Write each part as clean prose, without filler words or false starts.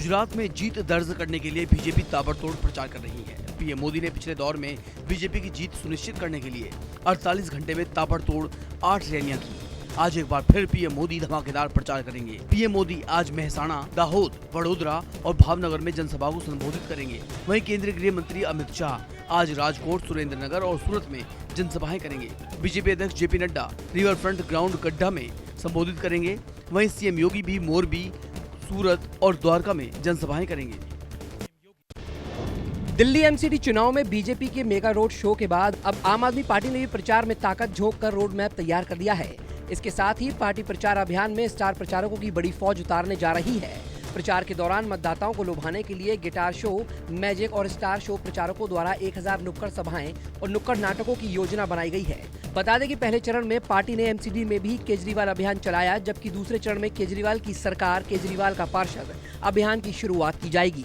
गुजरात में जीत दर्ज करने के लिए बीजेपी ताबड़तोड़ प्रचार कर रही है। पीएम मोदी ने पिछले दौर में बीजेपी की जीत सुनिश्चित करने के लिए 48 घंटे में ताबड़तोड़ 8 रैलियां की। आज एक बार फिर पीएम मोदी धमाकेदार प्रचार करेंगे। पीएम मोदी आज मेहसाणा, दाहोद, वडोदरा और भावनगर में जनसभा को संबोधित करेंगे। वहीं केंद्रीय गृह मंत्री अमित शाह आज राजकोट, सुरेंद्रनगर और सूरत में जनसभाएं करेंगे। बीजेपी अध्यक्ष JP Nadda river front ground गड्ढा में संबोधित करेंगे। वहीं सीएम योगी भी मोरबी, सूरत और द्वारका में जनसभाएं करेंगे। दिल्ली एमसीडी चुनाव में बीजेपी के मेगा रोड शो के बाद अब आम आदमी पार्टी ने भी प्रचार में ताकत झोंक कर रोड मैप तैयार कर दिया है। इसके साथ ही पार्टी प्रचार अभियान में स्टार प्रचारकों की बड़ी फौज उतारने जा रही है। प्रचार के दौरान मतदाताओं को लुभाने के लिए गिटार शो, मैजिक और स्टार शो प्रचारकों द्वारा 1000 नुक्कड़ सभाएं और नुक्कड़ नाटकों की योजना बनाई गई है। बता दें कि पहले चरण में पार्टी ने एमसीडी में भी केजरीवाल अभियान चलाया, जबकि दूसरे चरण में केजरीवाल की सरकार, केजरीवाल का पार्षद अभियान की शुरुआत की जाएगी।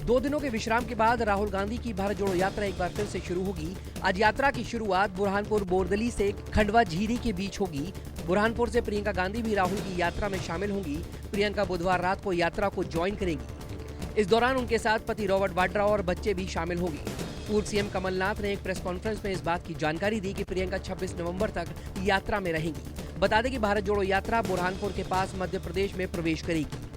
2 दिनों के विश्राम के बाद राहुल गांधी की भारत जोड़ो यात्रा एक बार फिर से शुरू होगी। आज यात्रा की शुरुआत बुरहानपुर बोरदली से खंडवा झीरी के बीच होगी। बुरहानपुर से प्रियंका गांधी भी राहुल की यात्रा में शामिल होंगी। प्रियंका बुधवार रात को यात्रा को ज्वाइन करेंगी। इस दौरान उनके साथ पति रॉबर्ट वाड्रा और बच्चे भी शामिल होंगे। पूर्व सीएम कमलनाथ ने एक प्रेस कॉन्फ्रेंस में इस बात की जानकारी दी कि प्रियंका 26 नवंबर तक यात्रा में रहेंगी। बता दें कि भारत जोड़ो यात्रा बुरहानपुर के पास मध्य प्रदेश में प्रवेश करेगी।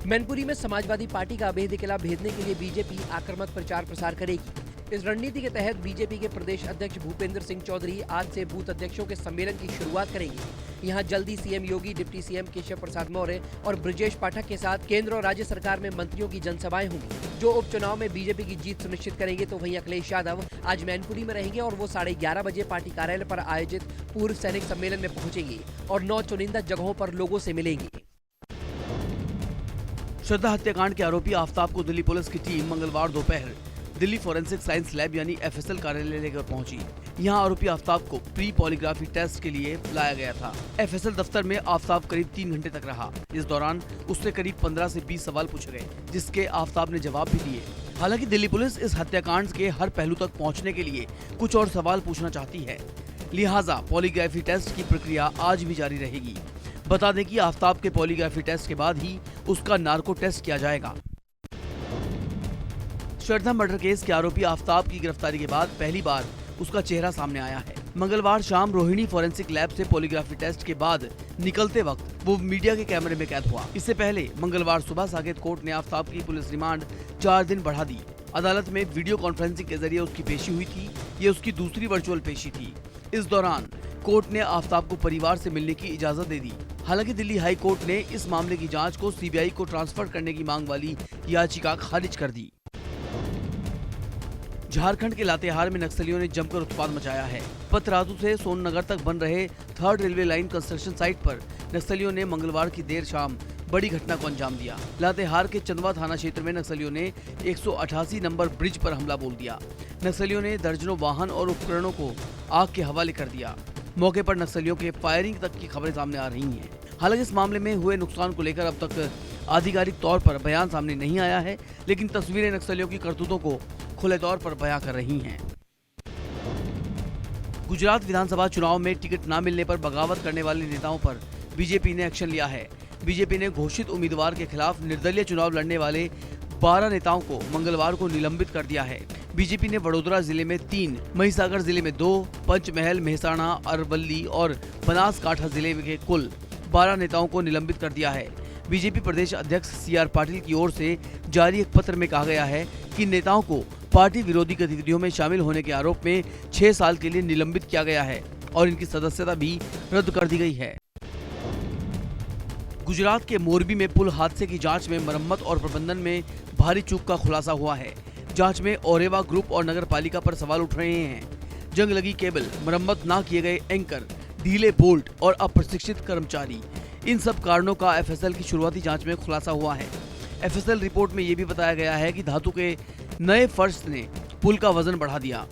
मैनपुरी में समाजवादी पार्टी का अभेद्य किला भेदने के लिए बीजेपी आक्रामक प्रचार प्रसार करेगी। इस रणनीति के तहत बीजेपी के प्रदेश अध्यक्ष भूपेंद्र सिंह चौधरी आज से बूथ अध्यक्षों के सम्मेलन की शुरुआत करेंगे। यहां जल्दी सीएम योगी, डिप्टी सीएम केशव प्रसाद मौर्य और ब्रजेश पाठक के साथ केंद्र और राज्य सरकार में मंत्रियों की जनसभाएं होंगी, जो उपचुनाव में बीजेपी की जीत सुनिश्चित करेंगे। तो वहीं अखिलेश यादव आज मैनपुरी में रहेंगे और वो 11:30 बजे पार्टी कार्यालय पर आयोजित पूर्व सैनिक सम्मेलन में पहुंचेंगे और 9 चुनिंदा जगहों पर लोगों से मिलेंगे। श्रद्धा हत्याकांड के आरोपी आफ्ताब को दिल्ली पुलिस की टीम मंगलवार दोपहर दिल्ली फॉरेंसिक साइंस लैब यानी एफएसएल कार्यालय लेकर पहुंची। यहां आरोपी आफ्ताब को प्री पॉलीग्राफी टेस्ट के लिए लाया गया था। एफएसएल दफ्तर में आफ्ताब करीब 3 घंटे तक रहा। इस दौरान उससे करीब 15 से 20 सवाल पूछे गए, जिसके आफ्ताब ने जवाब भी दिए। हालांकि दिल्ली पुलिस इस हत्याकांड के हर पहलू तक पहुँचने के लिए कुछ और सवाल पूछना चाहती है, लिहाजा पॉलीग्राफी टेस्ट की प्रक्रिया आज भी जारी रहेगी। बता दें कि आफ्ताब के पॉलीग्राफी टेस्ट के बाद ही उसका नार्को टेस्ट किया जाएगा। श्रद्धा मर्डर केस के आरोपी आफ्ताब की गिरफ्तारी के बाद पहली बार उसका चेहरा सामने आया है। मंगलवार शाम रोहिणी फॉरेंसिक लैब से पॉलीग्राफी टेस्ट के बाद निकलते वक्त वो मीडिया के कैमरे में कैद हुआ। इससे पहले मंगलवार सुबह साकेत कोर्ट ने आफ्ताब की पुलिस रिमांड 4 दिन बढ़ा दी। अदालत में वीडियो कॉन्फ्रेंसिंग के जरिए उसकी पेशी हुई थी। ये उसकी दूसरी वर्चुअल पेशी थी। इस दौरान कोर्ट ने आफ्ताब को परिवार से मिलने की इजाजत दे दी। हालांकि दिल्ली हाई कोर्ट ने इस मामले की जांच को सीबीआई को ट्रांसफर करने की मांग वाली याचिका खारिज कर दी। झारखंड के लातेहार में नक्सलियों ने जमकर उत्पात मचाया है। पतरातू से सोननगर तक बन रहे 3rd railway line construction site पर नक्सलियों ने मंगलवार की देर शाम बड़ी घटना को अंजाम दिया। लातेहार के चंदवा थाना क्षेत्र में नक्सलियों ने 188 नंबर ब्रिज पर हमला बोल दिया। नक्सलियों ने दर्जनों वाहन और उपकरणों को आग के हवाले कर दिया। मौके पर नक्सलियों के फायरिंग तक की खबरें सामने आ रही हैं। हालांकि इस मामले में हुए नुकसान को लेकर अब तक आधिकारिक तौर पर बयान सामने नहीं आया है, लेकिन तस्वीरें नक्सलियों की करतूतों को खुले तौर पर बयां कर रही हैं। गुजरात विधानसभा चुनाव में टिकट न मिलने पर बगावत करने वाले नेताओं पर बीजेपी ने एक्शन लिया है। बीजेपी ने घोषित उम्मीदवार के खिलाफ निर्दलीय चुनाव लड़ने वाले 12 नेताओं को मंगलवार को निलंबित कर दिया है। बीजेपी ने वडोदरा जिले में 3, महिसागर जिले में 2, पंचमहल, मेहसाणा, अरवल्ली और बनासकांठा जिले के कुल 12 नेताओं को निलंबित कर दिया है। बीजेपी प्रदेश अध्यक्ष CR पाटिल की ओर से जारी एक पत्र में कहा गया है कि नेताओं को पार्टी विरोधी गतिविधियों में शामिल होने के आरोप में 6 साल के लिए निलंबित किया गया है और इनकी सदस्यता भी रद्द कर दी गई है। गुजरात के मोरबी में पुल हादसे की जांच में मरम्मत और प्रबंधन में भारी चूक का खुलासा हुआ है। जांच में ओरेवा ग्रुप और नगर पालिका पर सवाल उठ रहे हैं। जंग लगी केबल, मरम्मत न किए गए एंकर, ढीले बोल्ट और अप्रशिक्षित कर्मचारी, इन सब कारणों का एफएसएल की शुरुआती जांच में खुलासा हुआ है। एफएसएल रिपोर्ट में ये भी बताया गया है कि धातु के नए फर्श ने पुल का वजन बढ़ा दिया।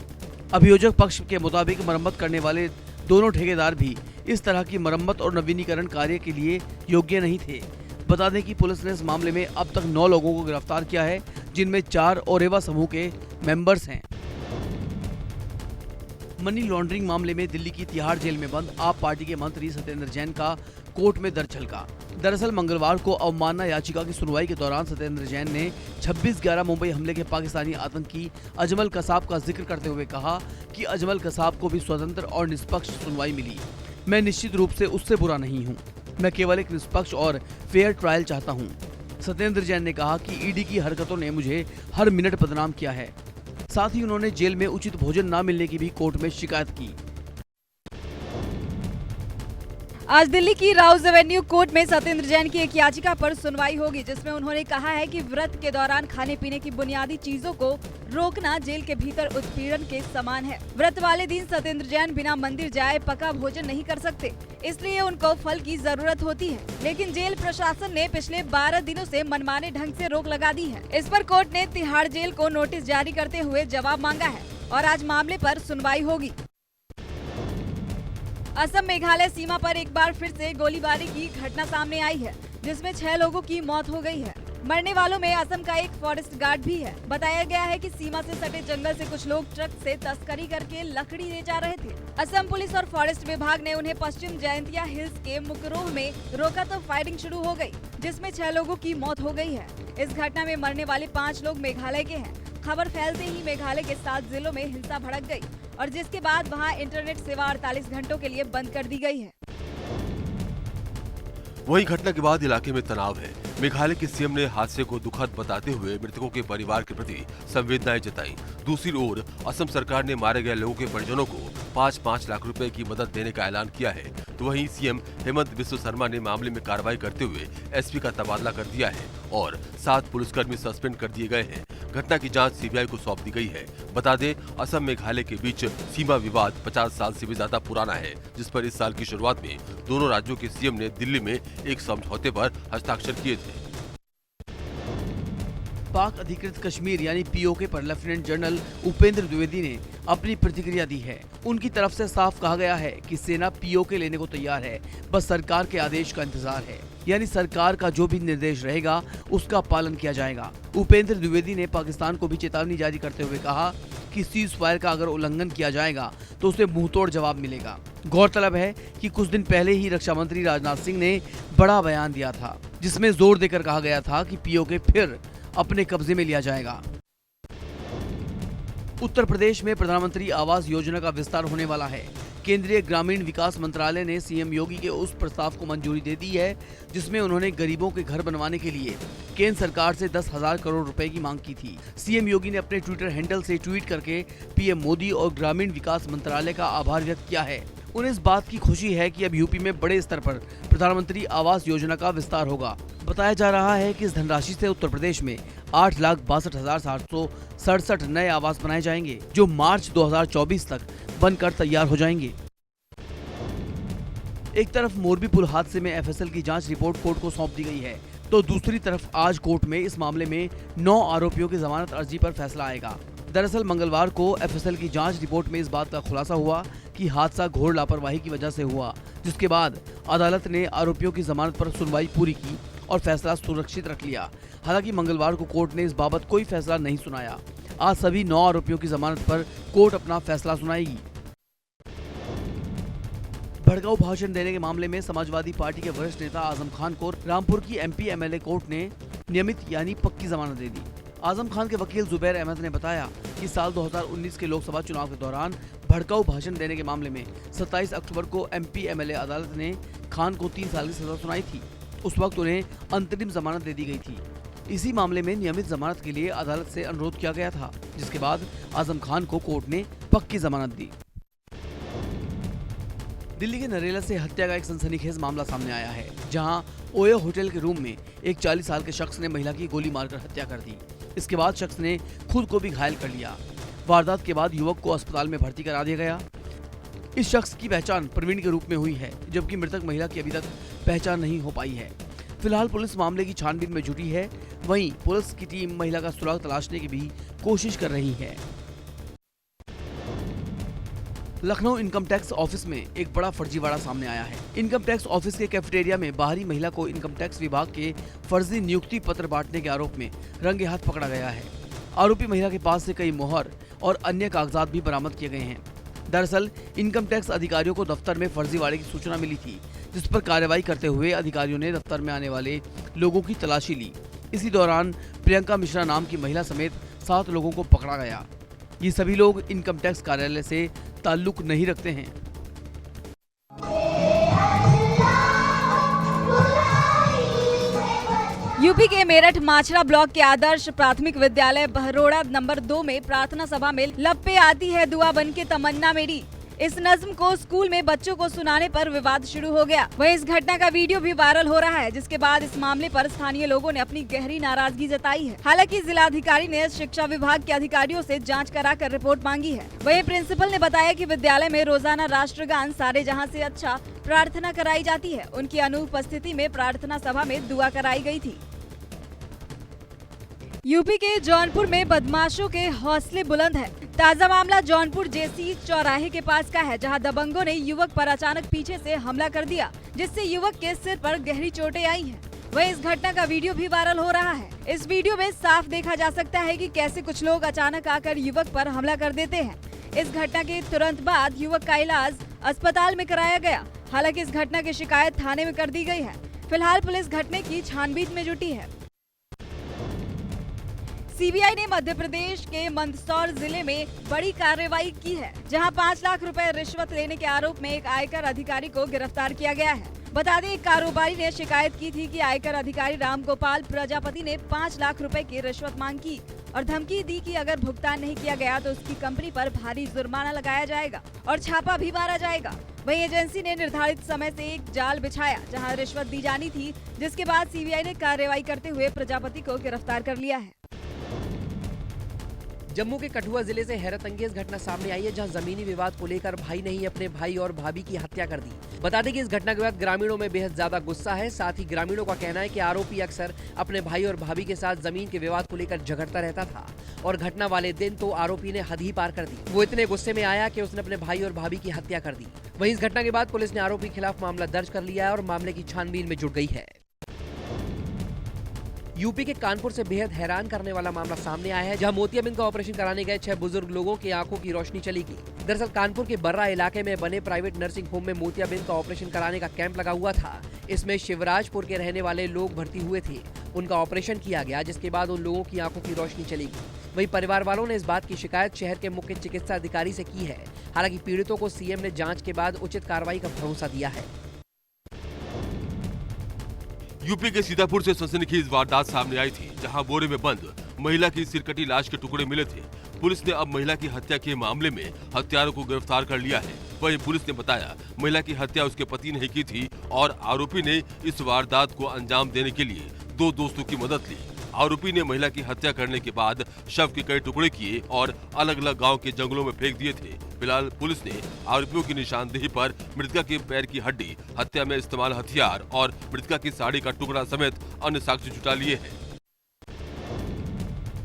अभियोजक पक्ष के मुताबिक मरम्मत करने वाले दोनों ठेकेदार भी इस तरह की मरम्मत और नवीनीकरण कार्य के लिए योग्य नहीं थे। बता दें कि पुलिस ने इस मामले में अब तक 9 लोगों को गिरफ्तार किया है, जिनमें 4 ओरेवा समूह के मेंबर्स हैं। मनी लॉन्ड्रिंग मामले में दिल्ली की तिहाड़ जेल में बंद आप पार्टी के मंत्री सत्येंद्र जैन का कोर्ट में दर्ज झलका। दरअसल मंगलवार को अवमानना याचिका की सुनवाई के दौरान सत्येंद्र जैन ने 26/11 मुंबई हमले के पाकिस्तानी आतंकी अजमल कसाब का जिक्र करते हुए कहा कि अजमल कसाब को भी स्वतंत्र और निष्पक्ष सुनवाई मिली। मैं निश्चित रूप से उससे बुरा नहीं हूँ, मैं केवल एक निष्पक्ष और फेयर ट्रायल चाहता हूँ। सत्येंद्र जैन ने कहा कि ईडी की हरकतों ने मुझे हर मिनट बदनाम किया है। साथ ही उन्होंने जेल में उचित भोजन न मिलने की भी कोर्ट में शिकायत की। आज दिल्ली की राउज एवेन्यू कोर्ट में सत्येंद्र जैन की एक याचिका पर सुनवाई होगी, जिसमें उन्होंने कहा है कि व्रत के दौरान खाने पीने की बुनियादी चीजों को रोकना जेल के भीतर उत्पीड़न के समान है। व्रत वाले दिन सत्येंद्र जैन बिना मंदिर जाए पका भोजन नहीं कर सकते, इसलिए उनको फल की जरूरत होती है। लेकिन जेल प्रशासन ने पिछले 12 दिनों से मनमाने ढंग से रोक लगा दी है। इस पर कोर्ट ने तिहाड़ जेल को नोटिस जारी करते हुए जवाब मांगा है और आज मामले पर सुनवाई होगी। असम मेघालय सीमा पर एक बार फिर से गोलीबारी की घटना सामने आई है, जिसमें 6 लोगों की मौत हो गई है। मरने वालों में असम का एक फॉरेस्ट गार्ड भी है। बताया गया है कि सीमा से सटे जंगल से कुछ लोग ट्रक से तस्करी करके लकड़ी ले जा रहे थे। असम पुलिस और फॉरेस्ट विभाग ने उन्हें पश्चिम जयंतिया हिल्स के मुकरोह में रोका तो फायरिंग शुरू हो गई, जिसमें 6 लोगों की मौत हो गई है। इस घटना में मरने वाले 5 लोग मेघालय के हैं। खबर फैलते ही मेघालय के 7 जिलों में हिंसा भड़क गई और जिसके बाद वहां इंटरनेट सेवा 48 घंटों के लिए बंद कर दी गई है। वहीं घटना के बाद इलाके में तनाव है। मेघालय के सीएम ने हादसे को दुखद बताते हुए मृतकों के परिवार के प्रति संवेदनाएं जताई। दूसरी ओर असम सरकार ने मारे गए लोगों के परिजनों को 5-5 लाख रुपए की मदद देने का ऐलान किया है। तो वहीं सीएम हेमंत बिस्व शर्मा ने मामले में कार्रवाई करते हुए एसपी का तबादला कर दिया है और 7 पुलिसकर्मी सस्पेंड कर दिए गए हैं। घटना की जांच सीबीआई को सौंप दी गई है। बता दें, असम मेघालय के बीच सीमा विवाद 50 साल से भी ज्यादा पुराना है, जिस पर इस साल की शुरुआत में दोनों राज्यों के सीएम ने दिल्ली में एक समझौते पर हस्ताक्षर किए थे। पाक अधिकृत कश्मीर यानी पीओके पर लेफ्टिनेंट जनरल उपेंद्र द्विवेदी ने अपनी प्रतिक्रिया दी है। उनकी तरफ से साफ कहा गया है कि सेना पीओके लेने को तैयार है, बस सरकार के आदेश का इंतजार है। यानी सरकार का जो भी निर्देश रहेगा उसका पालन किया जाएगा। उपेंद्र द्विवेदी ने पाकिस्तान को भी चेतावनी जारी करते हुए कहा कि सीज फायर का अगर उल्लंघन किया जाएगा तो उसे मुंहतोड़ जवाब मिलेगा। गौरतलब है कि कुछ दिन पहले ही रक्षा मंत्री राजनाथ सिंह ने बड़ा बयान दिया था, जिसमें जोर देकर कहा गया था कि पीओके फिर अपने कब्जे में लिया जाएगा। उत्तर प्रदेश में प्रधानमंत्री आवास योजना का विस्तार होने वाला है। केंद्रीय ग्रामीण विकास मंत्रालय ने सीएम योगी के उस प्रस्ताव को मंजूरी दे दी है, जिसमें उन्होंने गरीबों के घर बनवाने के लिए केंद्र सरकार से 10,000 करोड़ रुपए की मांग की थी। सीएम योगी ने अपने ट्विटर हैंडल से ट्वीट करके पीएम मोदी और ग्रामीण विकास मंत्रालय का आभार व्यक्त किया है। उन्हें इस बात की खुशी है कि अब यूपी में बड़े स्तर पर प्रधानमंत्री आवास योजना का विस्तार होगा। बताया जा रहा है कि इस धनराशि से उत्तर प्रदेश में 8,62,767 नए आवास बनाए जाएंगे, जो मार्च 2024 तक बनकर तैयार हो जाएंगे। एक तरफ मोरबी पुल हादसे में एफएसएल की जांच रिपोर्ट कोर्ट को सौंप दी गई है, तो दूसरी तरफ आज कोर्ट में इस मामले में 9 आरोपियों की जमानत अर्जी पर फैसला आएगा। दरअसल मंगलवार को एफएसएल की जांच रिपोर्ट में इस बात का खुलासा हुआ कि हादसा घोर लापरवाही की वजह से हुआ, जिसके बाद अदालत ने आरोपियों की जमानत पर सुनवाई पूरी की और फैसला सुरक्षित रख लिया। हालांकि मंगलवार को कोर्ट ने इस बाबत कोई फैसला नहीं सुनाया। आज सभी 9 आरोपियों की जमानत पर कोर्ट अपना फैसला सुनाएगी। भड़काऊ भाषण देने के मामले में समाजवादी पार्टी के वरिष्ठ नेता आजम खान को रामपुर की एमपी एमएलए कोर्ट ने नियमित यानी पक्की जमानत दे दी। आजम खान के वकील जुबैर अहमद ने बताया कि साल 2019 के लोकसभा चुनाव के दौरान भड़काऊ भाषण देने के मामले में 27 अक्टूबर को एमपी एमएलए अदालत ने खान को 3 साल की सजा सुनाई थी। उस वक्त उन्हें अंतरिम जमानत दे दी गई थी। इसी मामले में नियमित जमानत के लिए अदालत से अनुरोध किया गया था, जिसके बाद आजम खान को कोर्ट ने पक्की जमानत दी। दिल्ली के नरेला से हत्या का एक सनसनीखेज मामला सामने आया है, जहां ओयो होटल के रूम में एक 40 साल के शख्स ने महिला की गोली मारकर हत्या कर दी। इसके बाद शख्स ने खुद को भी घायल कर लिया। वारदात के बाद युवक को अस्पताल में भर्ती करा दिया गया। इस शख्स की पहचान प्रवीण के रूप में हुई है, जबकि मृतक महिला की अभी तक पहचान नहीं हो पाई है। फिलहाल पुलिस मामले की छानबीन में जुटी है। वहीं पुलिस की टीम महिला का सुराग तलाशने की भी कोशिश कर रही है। लखनऊ इनकम टैक्स ऑफिस में एक बड़ा फर्जीवाड़ा सामने आया है। इनकम टैक्स ऑफिस के कैफेटेरिया में बाहरी महिला को इनकम टैक्स विभाग के फर्जी नियुक्ति पत्र बांटने के आरोप में रंगे हाथ पकड़ा गया है। आरोपी महिला के पास से कई मोहर और अन्य कागजात भी बरामद किए गए हैं। दरअसल इनकम टैक्स अधिकारियों को दफ्तर में फर्जीवाड़े की सूचना मिली थी जिस पर कार्रवाई करते हुए अधिकारियों ने दफ्तर में आने वाले लोगों की तलाशी ली। इसी दौरान प्रियंका मिश्रा नाम की महिला समेत 7 लोगों को पकड़ा गया। ये सभी लोग इनकम टैक्स कार्यालय से ताल्लुक नहीं रखते हैं। यूपी के मेरठ माछरा ब्लॉक के आदर्श प्राथमिक विद्यालय बहरोड़ा नंबर 2 में प्रार्थना सभा में लब पे आती है दुआ बन के तमन्ना मेरी, इस नज्म को स्कूल में बच्चों को सुनाने पर विवाद शुरू हो गया। वहीं इस घटना का वीडियो भी वायरल हो रहा है, जिसके बाद इस मामले पर स्थानीय लोगों ने अपनी गहरी नाराजगी जताई है। हालांकि जिलाधिकारी ने शिक्षा विभाग के अधिकारियों से जांच कराकर रिपोर्ट मांगी है। वहीं प्रिंसिपल ने बताया कि विद्यालय में रोजाना राष्ट्रगान सारे जहां से अच्छा प्रार्थना कराई जाती है। उनकी अनुपस्थिति में प्रार्थना सभा में दुआ कराई गयी थी। यूपी के जौनपुर में बदमाशों के हौसले बुलंद है। ताजा मामला जौनपुर जेसी चौराहे के पास का है, जहां दबंगों ने युवक पर अचानक पीछे से हमला कर दिया, जिससे युवक के सिर पर गहरी चोटें आई हैं। वहीं इस घटना का वीडियो भी वायरल हो रहा है। इस वीडियो में साफ देखा जा सकता है कि कैसे कुछ लोग अचानक आकर युवक पर हमला कर देते हैं। इस घटना के तुरंत बाद युवक का इलाज अस्पताल में कराया गया। हालांकि इस घटना की शिकायत थाने में कर दी गई है। फिलहाल पुलिस घटना की छानबीन में जुटी है। सीबीआई ने मध्य प्रदेश के मंदसौर जिले में बड़ी कार्रवाई की है, जहां 5 लाख रुपए रिश्वत लेने के आरोप में एक आयकर अधिकारी को गिरफ्तार किया गया है। बता दें, एक कारोबारी ने शिकायत की थी कि आयकर अधिकारी रामगोपाल प्रजापति ने 5 लाख रुपए की रिश्वत मांग की और धमकी दी कि अगर भुगतान नहीं किया गया तो उसकी कंपनी पर भारी जुर्माना लगाया जाएगा और छापा भी मारा जाएगा। वहीं एजेंसी ने निर्धारित समय से एक जाल बिछाया जहां रिश्वत दी जानी थी, जिसके बाद सीबीआई ने कार्रवाई करते हुए प्रजापति को गिरफ्तार कर लिया है। जम्मू के कठुआ जिले से हैरत अंगेज घटना सामने आई है, जहां जमीनी विवाद को लेकर भाई ने ही अपने भाई और भाभी की हत्या कर दी। बता दें कि इस घटना के बाद ग्रामीणों में बेहद ज्यादा गुस्सा है। साथ ही ग्रामीणों का कहना है कि आरोपी अक्सर अपने भाई और भाभी के साथ जमीन के विवाद को लेकर झगड़ता रहता था और घटना वाले दिन तो आरोपी ने हद ही पार कर दी। वो इतने गुस्से में आया कि उसने अपने भाई और भाभी की हत्या कर दी। वहीं इस घटना के बाद पुलिस ने आरोपी के खिलाफ मामला दर्ज कर लिया है और मामले की छानबीन में जुट गई है। यूपी के कानपुर से बेहद हैरान करने वाला मामला सामने आया है, जहां मोतियाबिंद का ऑपरेशन कराने गए 6 बुजुर्ग लोगों की आंखों की रोशनी चली गई। दरअसल कानपुर के बर्रा इलाके में बने प्राइवेट नर्सिंग होम में मोतियाबिंद का ऑपरेशन कराने का कैंप लगा हुआ था। इसमें शिवराजपुर के रहने वाले लोग भर्ती हुए थे। उनका ऑपरेशन किया गया, जिसके बाद उन लोगों की आंखों की रोशनी चली गई। वहीं परिवार वालों ने इस बात की शिकायत शहर के मुख्य चिकित्सा अधिकारी से की है। हालांकि पीड़ितों को सीएम ने जांच के बाद उचित कार्रवाई का भरोसा दिया है। यूपी के सीतापुर से सनसनीखेज वारदात सामने आई थी, जहां बोरे में बंद महिला की सिरकटी लाश के टुकड़े मिले थे। पुलिस ने अब महिला की हत्या के मामले में हत्यारों को गिरफ्तार कर लिया है। वहीं पुलिस ने बताया महिला की हत्या उसके पति ने की थी और आरोपी ने इस वारदात को अंजाम देने के लिए 2 दोस्तों की मदद ली। आरोपी ने महिला की हत्या करने के बाद शव के कई टुकड़े किए और अलग अलग गांव के जंगलों में फेंक दिए थे। फिलहाल पुलिस ने आरोपियों की निशानदेही पर मृतका के पैर की हड्डी, हत्या में इस्तेमाल हथियार और मृतका की साड़ी का टुकड़ा समेत अन्य साक्ष्य जुटा लिए हैं।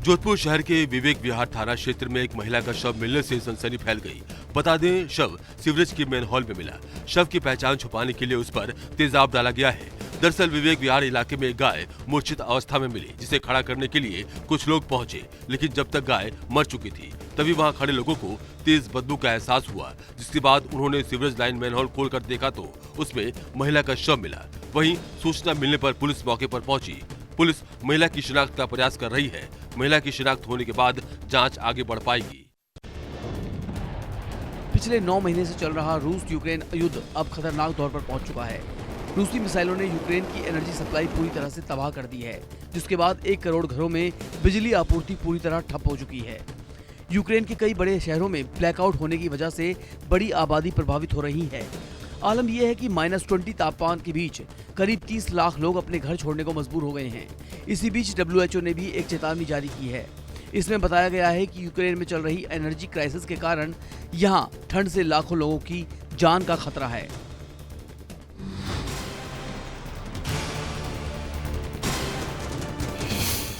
जोधपुर शहर के विवेक विहार थाना क्षेत्र में एक महिला का शव मिलने से सनसनी फैल गई। बता दें, शव सीवरेज की मेन हॉल में मिला। शव की पहचान छुपाने के लिए उस पर तेजाब डाला गया है। दरअसल विवेक विहार इलाके में एक गाय मूर्छित अवस्था में मिली, जिसे खड़ा करने के लिए कुछ लोग पहुंचे, लेकिन जब तक गाय मर चुकी थी तभी वहां खड़े लोगों को तेज बदबू का एहसास हुआ, जिसके बाद उन्होंने सीवरेज लाइन मैनहोल खोलकर देखा तो उसमें महिला का शव मिला। वहीं सूचना मिलने पर पुलिस मौके पर पहुंची। पुलिस महिला की शिनाख्त का प्रयास कर रही है। महिला की शिनाख्त होने के बाद जांच आगे बढ़ पाएगी। पिछले 9 महीने से चल रहा रूस यूक्रेन युद्ध अब खतरनाक दौर पर पहुंच चुका है। रूसी मिसाइलों ने यूक्रेन की एनर्जी सप्लाई पूरी तरह से तबाह कर दी है, जिसके बाद 1 करोड़ घरों में बिजली आपूर्ति पूरी तरह ठप हो चुकी है। यूक्रेन के कई बड़े शहरों में ब्लैकआउट होने की वजह से बड़ी आबादी प्रभावित हो रही है। आलम यह है कि -20 तापमान के बीच करीब 30 लाख लोग अपने घर छोड़ने को मजबूर हो गए हैं। इसी बीच WHO ने भी एक चेतावनी जारी की है। इसमें बताया गया है कि यूक्रेन में चल रही एनर्जी क्राइसिस के कारण यहां ठंड से लाखों लोगों की जान का खतरा है।